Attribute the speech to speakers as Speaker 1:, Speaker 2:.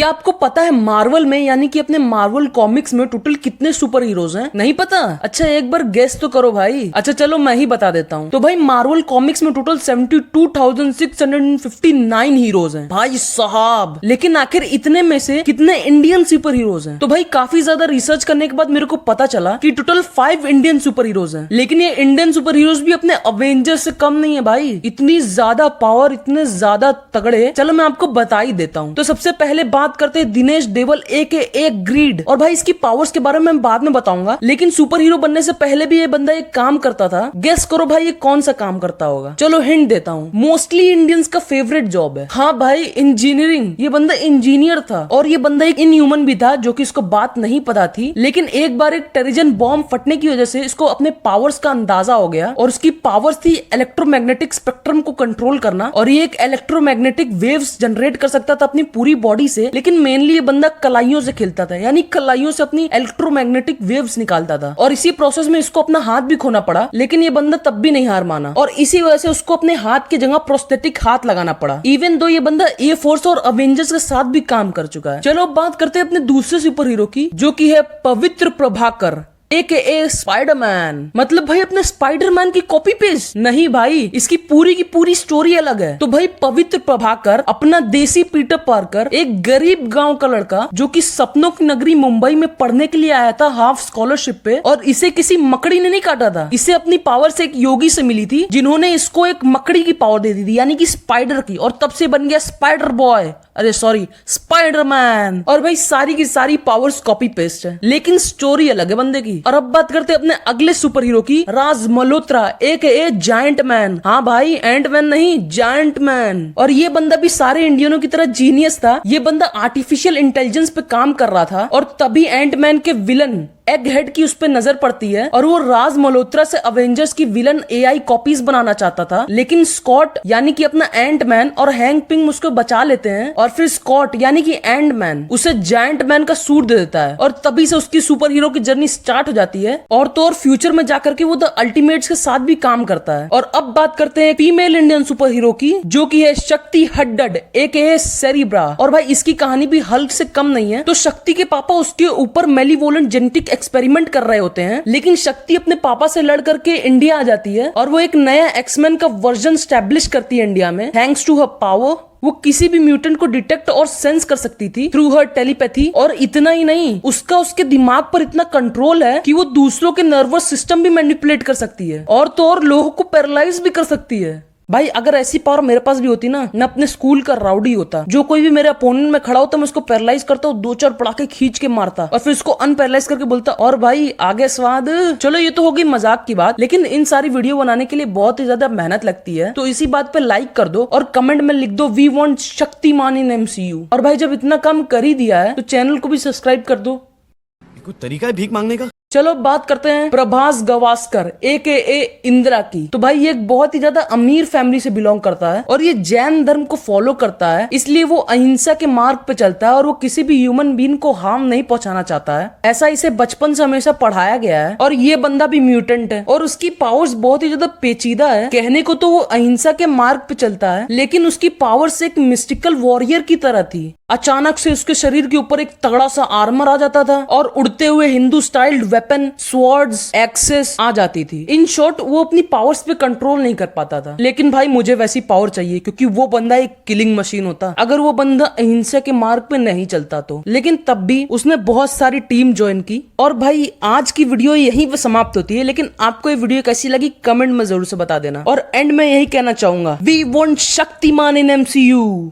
Speaker 1: क्या आपको पता है मार्वल में यानी कि अपने मार्वल कॉमिक्स में टोटल कितने सुपर हीरोज हैं? नहीं पता? अच्छा एक बार गेस तो करो भाई। अच्छा चलो मैं ही बता देता हूँ। तो भाई मार्वल कॉमिक्स में टोटल 72,659 हीरोज हैं भाई साहब। लेकिन आखिर इतने में से कितने इंडियन सुपर हीरोज हैं? तो भाई काफी ज्यादा रिसर्च करने के बाद मेरे को पता चला कि टोटल 5 इंडियन सुपर हीरोज हैं। लेकिन ये इंडियन सुपर हीरोज भी अपने अवेंजर्स से कम नहीं है भाई। इतनी ज्यादा पावर, इतने ज्यादा तगड़े, चलो मैं आपको बता ही देता हूँ। तो सबसे पहले बात करते हैं दिनेश देवल AKA ग्रीड। और भाई इसकी पावर्स के बारे में मैं बाद में बताऊंगा, लेकिन सुपर हीरो बनने से पहले भी ये बंदा एक काम करता था। गेस करो भाई ये कौन सा काम करता होगा? चलो हिंट देता हूँ, मोस्टली इंडियंस का फेवरेट जॉब है। हाँ भाई इंजीनियरिंग। ये बंदा इंजीनियर था और ये बंदा एक इनह्यूमन भी था जो कि इसको बात नहीं पता थी। लेकिन एक बार एक टेरिजन बॉम्ब फटने की वजह से इसको अपने पावर्स का अंदाजा हो गया और उसकी पावर्स थी इलेक्ट्रोमैग्नेटिक स्पेक्ट्रम को कंट्रोल करना। और ये एक इलेक्ट्रोमैग्नेटिक वेव्स जनरेट कर सकता था अपनी पूरी बॉडी से। लेकिन मेनली ये बंदा कलाइयों से खेलता था, यानी कलाइयों से अपनी इलेक्ट्रोमैग्नेटिक वेव्स निकालता था। और इसी प्रोसेस में इसको अपना हाथ भी खोना पड़ा, लेकिन ये बंदा तब भी नहीं हार माना और इसी वजह से उसको अपने हाथ की जगह प्रोस्थेटिक हाथ लगाना पड़ा। इवन दो ये बंदा ए फोर्स और अवेंजर्स के साथ भी काम कर चुका है। चलो अब बात करते हैं अपने दूसरे सुपर हीरो की, जो कि है पवित्र प्रभाकर AKA स्पाइडरमैन। मतलब भाई अपने स्पाइडरमैन की कॉपी पेस्ट नहीं भाई, इसकी पूरी की पूरी स्टोरी अलग है। तो भाई पवित्र प्रभाकर अपना देसी पीटर पार्कर, एक गरीब गांव का लड़का जो कि सपनों की नगरी मुंबई में पढ़ने के लिए आया था हाफ स्कॉलरशिप पे, और इसे किसी मकड़ी ने नहीं काटा था। इसे अपनी पावर से एक योगी से मिली थी जिन्होंने इसको एक मकड़ी की पावर दे दी थी, यानी कि स्पाइडर की, और तब से बन गया स्पाइडर बॉय, अरे सॉरी स्पाइडरमैन। और भाई सारी की सारी पावर्स कॉपी पेस्ट है, लेकिन स्टोरी अलग है बंदे की। और अब बात करते हैं अपने अगले सुपर हीरो की, राज मल्होत्रा AKA जायंट मैन। हाँ भाई एंट मैन नहीं, जायंट मैन। और ये बंदा भी सारे इंडियनों की तरह जीनियस था। ये बंदा आर्टिफिशियल इंटेलिजेंस पे काम कर रहा था और तभी एंट मैन के विलन एग हेड की उस पे नजर पड़ती है और वो राज मल्होत्रा से अवेंजर्स की विलन AI कॉपीज बनाना चाहता था। लेकिन स्कॉट यानी कि अपना एंट मैन और हैंक पिंग उसको बचा लेते हैं और फिर स्कॉट यानी कि एंट मैन उसे जायंट मैन का सूट दे देता है और तभी से उसकी सुपर हीरो की जर्नी स्टार्ट हो जाती है। और तो और फ्यूचर में जाकर के वो द अल्टीमेट्स के साथ भी काम करता है। और अब बात करते हैं फीमेल इंडियन सुपर हीरो की, जो की है शक्ति हड्डड AKA सेरिब्रा। और भाई इसकी कहानी भी हल्क से कम नहीं है। तो शक्ति के पापा उसके ऊपर मेलीवोलेंट जेनेटिक एक्सपेरिमेंट कर रहे होते हैं, लेकिन शक्ति अपने पापा से लड़ करके इंडिया आ जाती है और वो एक नया एक्समैन का वर्जन स्टैब्लिश करती है इंडिया में। थैंक्स टू हर पावर वो किसी भी म्यूटेंट को डिटेक्ट और सेंस कर सकती थी थ्रू हर टेलीपैथी। और इतना ही नहीं, उसका उसके दिमाग पर इतना कंट्रोल है कि वो दूसरों के नर्वस सिस्टम भी मैनिपुलेट कर सकती है और तो और लोगों को पैरालाइज भी कर सकती है। भाई अगर ऐसी पावर मेरे पास भी होती ना, मैं अपने स्कूल का राउडी होता। जो कोई भी मेरे अपोनेंट में खड़ा होता मैं उसको पैरालाइज करता हूँ, 2-4 पड़ाके खींच के मारता और फिर उसको अनपैरालाइज करके बोलता और भाई आगे स्वाद। चलो ये तो होगी मजाक की बात, लेकिन इन सारी वीडियो बनाने के लिए बहुत ही ज्यादा मेहनत लगती है। तो इसी बात पे लाइक कर दो और कमेंट में लिख दो we want Shaktimaan in MCU। और भाई जब इतना काम कर ही दिया है तो चैनल को भी सब्सक्राइब कर दो।
Speaker 2: कोई तरीका है भीख मांगने का?
Speaker 1: चलो बात करते हैं प्रभास गवास्कर AKA इंदिरा की। तो भाई ये एक बहुत ही ज्यादा अमीर फैमिली से बिलोंग करता है और ये जैन धर्म को फॉलो करता है, इसलिए वो अहिंसा के मार्ग पे चलता है और वो किसी भी ह्यूमन बीइंग को हार्म नहीं पहुंचाना चाहता है। ऐसा इसे बचपन से हमेशा पढ़ाया गया है। और ये बंदा भी म्यूटेंट है और उसकी पावर्स बहुत ही ज्यादा पेचीदा है। कहने को तो वो अहिंसा के मार्ग पे चलता है, लेकिन उसकी पावर्स एक मिस्टिकल वॉरियर की तरह थी। अचानक से उसके शरीर के ऊपर एक तगड़ा सा आर्मर आ जाता था और उड़ते हुए Hindu styled weapon, swords, axes आ जाती थी। इन शॉर्ट वो अपनी पावर्स पे कंट्रोल नहीं कर पाता था। लेकिन भाई मुझे वैसी पावर चाहिए, क्योंकि वो बंदा एक किलिंग मशीन होता अगर वो बंदा अहिंसा के मार्ग पे नहीं चलता तो। लेकिन तब भी उसने बहुत सारी टीम ज्वाइन की। और भाई आज की वीडियो यहीं पे समाप्त होती है, लेकिन आपको ये वीडियो कैसी लगी कमेंट में जरूर से बता देना। और एंड में यही कहना चाहूंगा, we want Shaktimaan in MCU।